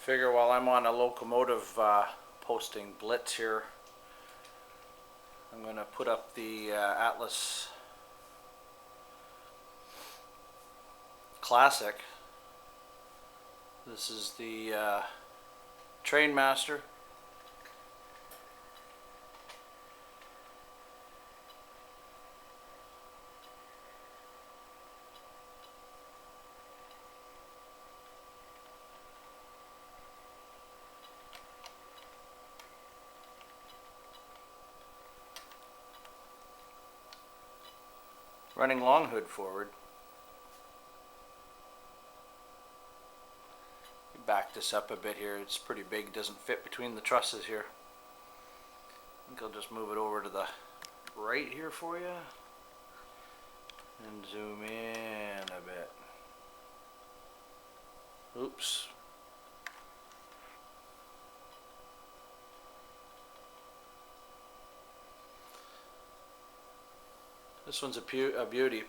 Figure while I'm on a locomotive posting blitz here, I'm going to put up the Atlas Classic. This is the Trainmaster. Running long hood forward. Back this up a bit here. It's pretty big. Doesn't fit between the trusses here. I think I'll just move it over to the right here for you and zoom in a bit. Oops. This one's a beauty.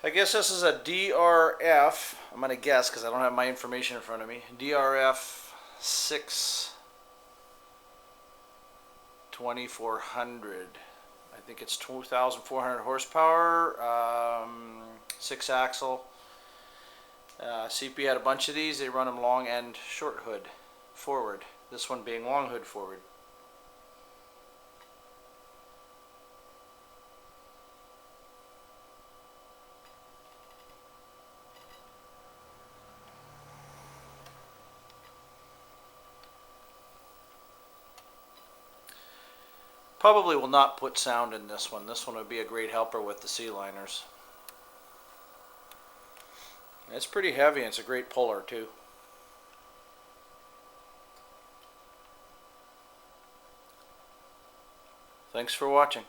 I guess this is a DRF, I'm going to guess because I don't have my information in front of me, DRF 2400. I think it's 2,400 horsepower, 6 axle. CP had a bunch of these. They run them long and short hood forward. This one being long hood forward. Probably will not put sound in this one. This one would be a great helper with the sea liners. It's pretty heavy and it's a great puller too. Thanks for watching.